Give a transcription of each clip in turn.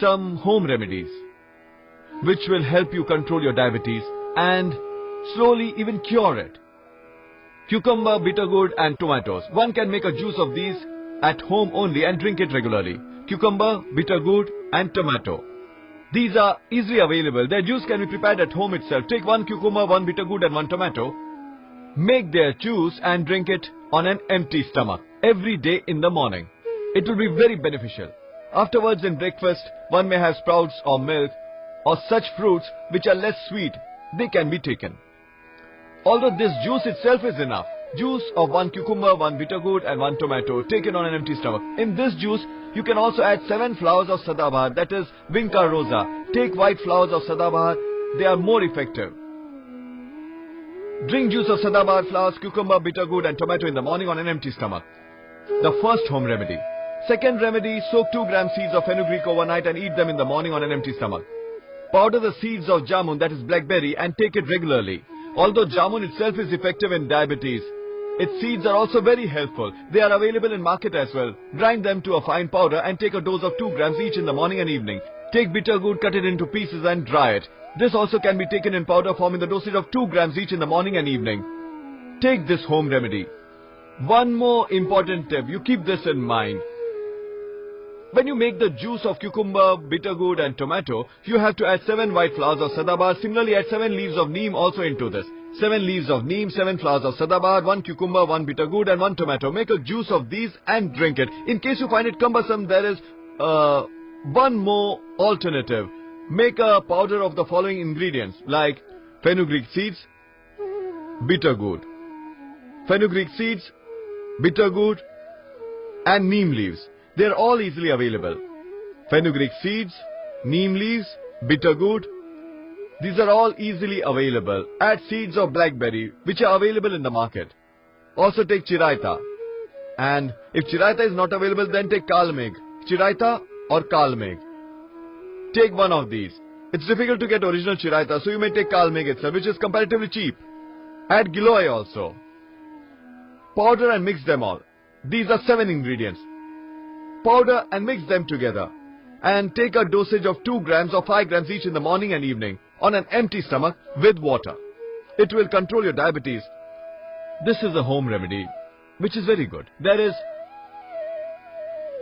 some home remedies which will help you control your diabetes and slowly even cure it. Cucumber, bitter gourd and tomatoes. One can make a juice of these at home only and drink it regularly. Cucumber, bitter gourd and tomato. These are easily available. Their juice can be prepared at home itself. Take 1 cucumber, 1 bitter gourd and 1 tomato. Make their juice and drink it on an empty stomach every day in the morning. It will be very beneficial. Afterwards in breakfast, one may have sprouts or milk or such fruits which are less sweet. They can be taken. Although this juice itself is enough. Juice of 1 cucumber, 1 bitter gourd and 1 tomato taken on an empty stomach. In this juice, you can also add 7 flowers of Sadabahar, that is Vinca rosa. Take white flowers of Sadabahar, they are more effective. Drink juice of Sadabahar flowers, cucumber, bitter gourd and tomato in the morning on an empty stomach. The first home remedy. Second remedy, soak 2 gram seeds of fenugreek overnight and eat them in the morning on an empty stomach. Powder the seeds of jamun, that is blackberry, and take it regularly. Although jamun itself is effective in diabetes, its seeds are also very helpful. They are available in market as well. Grind them to a fine powder and take a dose of 2 grams each in the morning and evening. Take bitter gourd, cut it into pieces and dry it. This also can be taken in powder form in the dosage of 2 grams each in the morning and evening. Take this home remedy. One more important tip, you keep this in mind. When you make the juice of cucumber, bitter gourd and tomato, you have to add 7 white flowers of Sadabahar. Similarly, add 7 leaves of neem also into this. 7 leaves of neem, 7 flowers of Sadabahar, 1 cucumber, 1 bitter gourd and 1 tomato. Make a juice of these and drink it. In case you find it cumbersome, there is one more alternative. Make a powder of the following ingredients like fenugreek seeds, bitter gourd. Fenugreek seeds, bitter gourd and neem leaves. They are all easily available. Fenugreek seeds, neem leaves, bitter gourd. These are all easily available. Add seeds of blackberry which are available in the market. Also take chiraita. And if chiraita is not available, then take kalmeg. Chiraita or kalmeg. Take one of these. It's difficult to get original chiraita, so you may take kalmeg itself, which is comparatively cheap. Add giloy also. Powder and mix them all. These are 7 ingredients. Powder and mix them together. And take a dosage of 2 grams or 5 grams each in the morning and evening on an empty stomach with water. It will control your diabetes. This is a home remedy which is very good. There is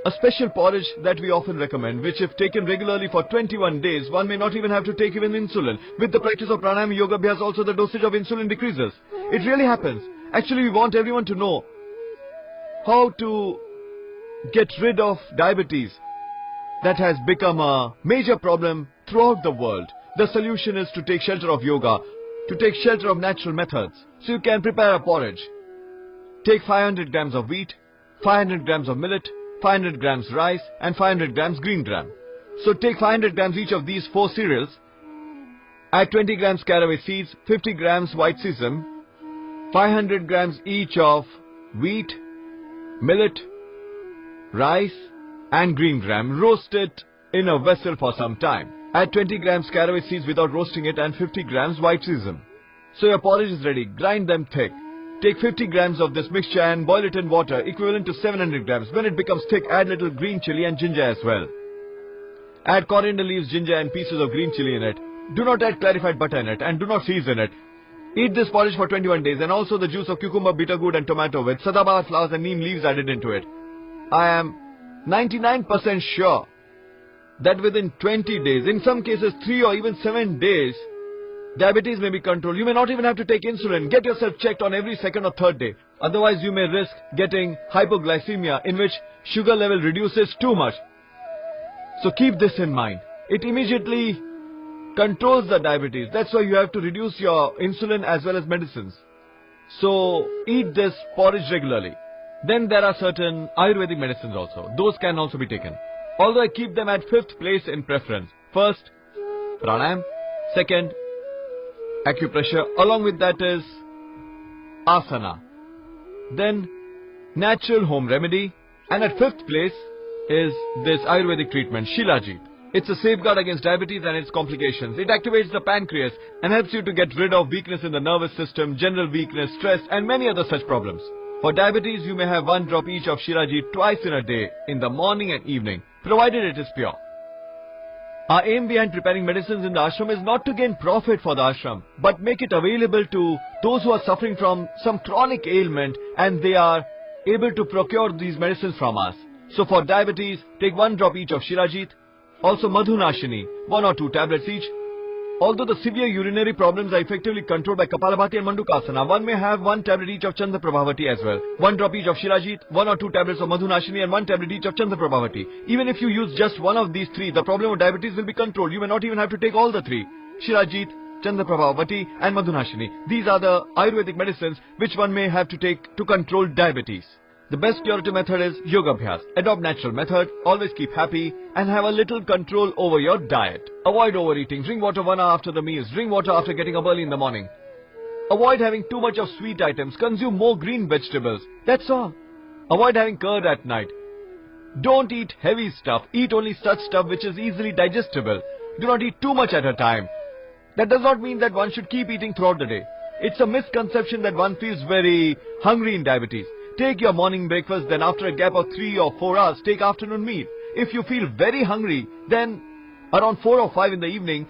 a special porridge that we often recommend, which if taken regularly for 21 days, one may not even have to take even insulin. With the practice of pranayama yoga abhyas, also the dosage of insulin decreases. It really happens. Actually, we want everyone to know how to get rid of diabetes that has become a major problem throughout the world. The solution is to take shelter of yoga, to take shelter of natural methods. So you can prepare a porridge. Take 500 grams of wheat, 500 grams of millet, 500 grams rice and 500 grams green gram. So take 500 grams each of these 4 cereals. Add 20 grams caraway seeds, 50 grams white sesame, 500 grams each of wheat, millet, rice and green gram. Roast it in a vessel for some time. Add 20 grams caraway seeds without roasting it and 50 grams white sesame. So your porridge is ready. Grind them thick. Take 50 grams of this mixture and boil it in water equivalent to 700 grams. When it becomes thick, add little green chili and ginger as well. Add coriander leaves, ginger and pieces of green chili in it. Do not add clarified butter in it and do not season it. Eat this porridge for 21 days and also the juice of cucumber, bitter gourd and tomato with Sadabahar flowers and neem leaves added into it. I am 99% sure that within 20 days, in some cases 3 or even 7 days, diabetes may be controlled. You may not even have to take insulin. Get yourself checked on every 2nd or 3rd day. Otherwise, you may risk getting hypoglycemia, in which sugar level reduces too much. So keep this in mind. It immediately controls the diabetes. That's why you have to reduce your insulin as well as medicines. So eat this porridge regularly. Then there are certain Ayurvedic medicines also. Those can also be taken. Although I keep them at 5th place in preference. First, pranayam. Second, acupressure. Along with that is asana. Then natural home remedy. And at 5th place is this Ayurvedic treatment, Shilajit. It's a safeguard against diabetes and its complications. It activates the pancreas and helps you to get rid of weakness in the nervous system, general weakness, stress and many other such problems. For diabetes, you may have 1 drop each of Shilajit twice in a day, in the morning and evening, provided it is pure. Our aim behind preparing medicines in the ashram is not to gain profit for the ashram, but make it available to those who are suffering from some chronic ailment and they are able to procure these medicines from us. So for diabetes, take 1 drop each of Shilajit, also Madhunashini, 1 or 2 tablets each. Although the severe urinary problems are effectively controlled by Kapalabhati and Mandukasana, one may have 1 tablet each of Chandraprabhavati as well. 1 drop each of Shilajit, 1 or 2 tablets of Madhunashini and 1 tablet each of Chandraprabhavati. Even if you use just one of these 3, the problem of diabetes will be controlled. You may not even have to take all the 3. Shilajit, Chandraprabhavati and Madhunashini. These are the Ayurvedic medicines which one may have to take to control diabetes. The best curative method is Yoga Abhyas. Adopt natural method, always keep happy and have a little control over your diet. Avoid overeating, drink water 1 hour after the meals, drink water after getting up early in the morning. Avoid having too much of sweet items, consume more green vegetables. That's all. Avoid having curd at night. Don't eat heavy stuff, eat only such stuff which is easily digestible. Do not eat too much at a time. That does not mean that one should keep eating throughout the day. It's a misconception that one feels very hungry in diabetes. Take your morning breakfast, then after a gap of 3 or 4 hours, take afternoon meal. If you feel very hungry, then around 4 or 5 in the evening,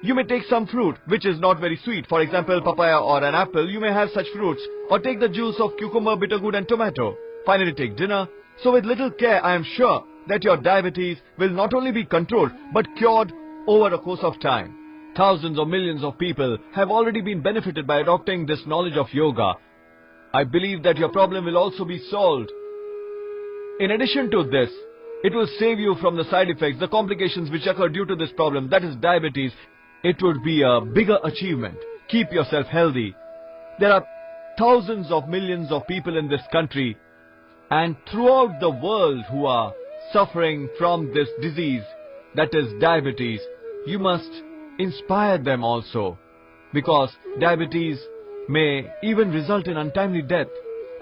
you may take some fruit, which is not very sweet. For example, papaya or an apple, you may have such fruits. Or take the juice of cucumber, bittergourd and tomato. Finally, take dinner. So with little care, I am sure that your diabetes will not only be controlled, but cured over a course of time. Thousands or millions of people have already been benefited by adopting this knowledge of yoga. I believe that your problem will also be solved. In addition to this, it will save you from the side effects, the complications which occur due to this problem, that is diabetes. It would be a bigger achievement. Keep yourself healthy. There are thousands of millions of people in this country and throughout the world who are suffering from this disease, that is diabetes. You must inspire them also, because diabetes may even result in untimely death.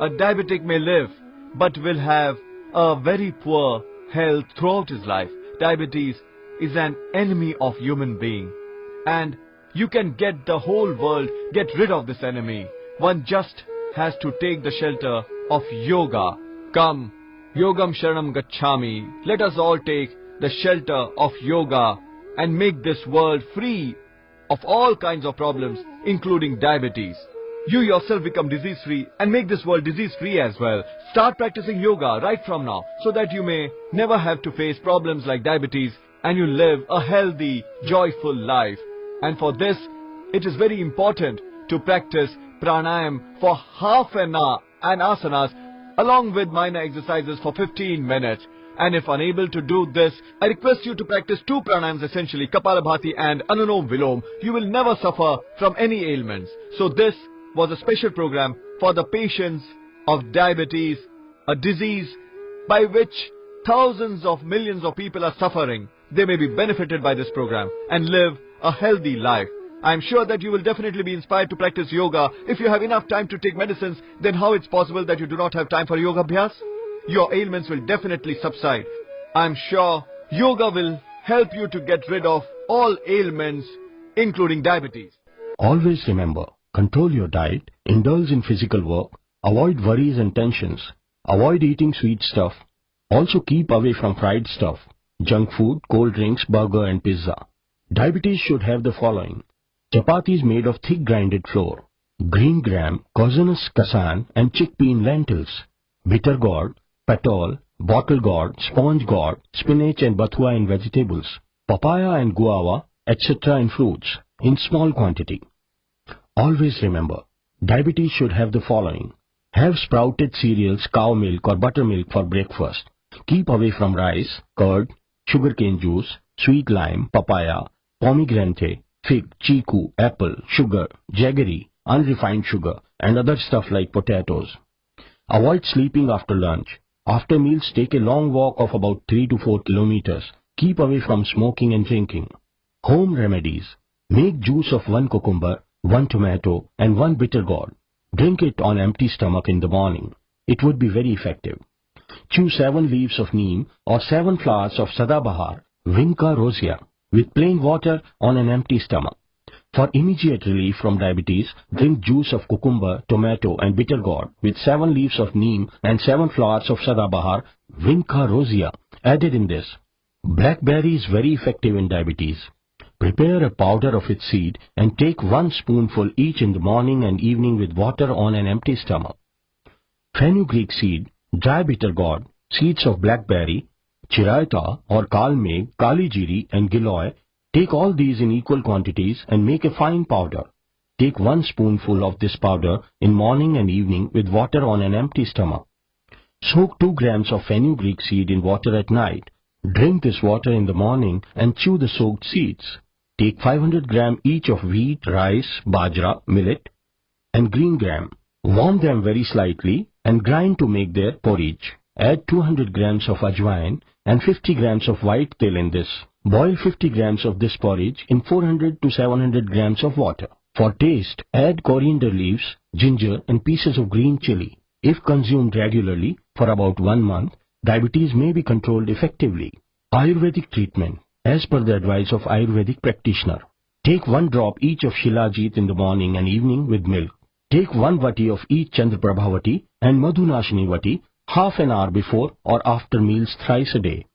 A diabetic may live, but will have a very poor health throughout his life. Diabetes is an enemy of human being. And you can get the whole world, get rid of this enemy. One just has to take the shelter of yoga. Come, Yogam Sharanam Gacchami. Let us all take the shelter of yoga and make this world free of all kinds of problems, including diabetes. You yourself become disease-free and make this world disease-free as well. Start practicing yoga right from now so that you may never have to face problems like diabetes and you live a healthy, joyful life. And for this, it is very important to practice pranayam for half an hour and asanas along with minor exercises for 15 minutes. And if unable to do this, I request you to practice 2 pranayams essentially, Kapalabhati and Anulom Vilom. You will never suffer from any ailments. So this was a special program for the patients of diabetes, a disease by which thousands of millions of people are suffering. They may be benefited by this program and live a healthy life. I am sure that you will definitely be inspired to practice yoga. If you have enough time to take medicines, then how it's possible that you do not have time for yoga abhyas? Your ailments will definitely subside. I am sure yoga will help you to get rid of all ailments, including diabetes. Always remember, control your diet, indulge in physical work, avoid worries and tensions, avoid eating sweet stuff. Also keep away from fried stuff, junk food, cold drinks, burger and pizza. Diabetes should have the following: chapatis made of thick grinded flour, green gram, cosinus casan and chickpea lentils, bitter gourd, patol, bottle gourd, sponge gourd, spinach and bathua in vegetables, papaya and guava, etc. in fruits, in small quantity. Always remember, diabetes should have the following: have sprouted cereals, cow milk or buttermilk for breakfast. Keep away from rice, curd, sugarcane juice, sweet lime, papaya, pomegranate, fig, chiku, apple, sugar, jaggery, unrefined sugar, and other stuff like potatoes. Avoid sleeping after lunch. After meals, take a long walk of about 3 to 4 kilometers. Keep away from smoking and drinking. Home remedies. Make juice of 1 cucumber, 1 tomato, and 1 bitter gourd. Drink it on empty stomach in the morning. It would be very effective. Chew 7 leaves of neem or 7 flowers of sadabahar, Vinca rosea, with plain water on an empty stomach. For immediate relief from diabetes, drink juice of cucumber, tomato and bitter gourd with 7 leaves of neem and 7 flowers of sadabahar, Vinca rosea, added in this. Blackberry is very effective in diabetes. Prepare a powder of its seed and take 1 spoonful each in the morning and evening with water on an empty stomach. Fenugreek seed, dry bitter gourd, seeds of blackberry, chiraita or kalmeg, kalijiri and giloy, take all these in equal quantities and make a fine powder. Take 1 spoonful of this powder in morning and evening with water on an empty stomach. Soak 2 grams of fenugreek seed in water at night. Drink this water in the morning and chew the soaked seeds. Take 500 gram each of wheat, rice, bajra, millet and green gram. Warm them very slightly and grind to make their porridge. Add 200 grams of ajwain and 50 grams of white til in this. Boil 50 grams of this porridge in 400 to 700 grams of water. For taste, add coriander leaves, ginger and pieces of green chili. If consumed regularly for about 1 month, diabetes may be controlled effectively. Ayurvedic treatment. As per the advice of Ayurvedic practitioner, take 1 drop each of Shilajit in the morning and evening with milk. Take 1 vati of each Chandraprabhavati and Madhunashini vati half an hour before or after meals thrice a day.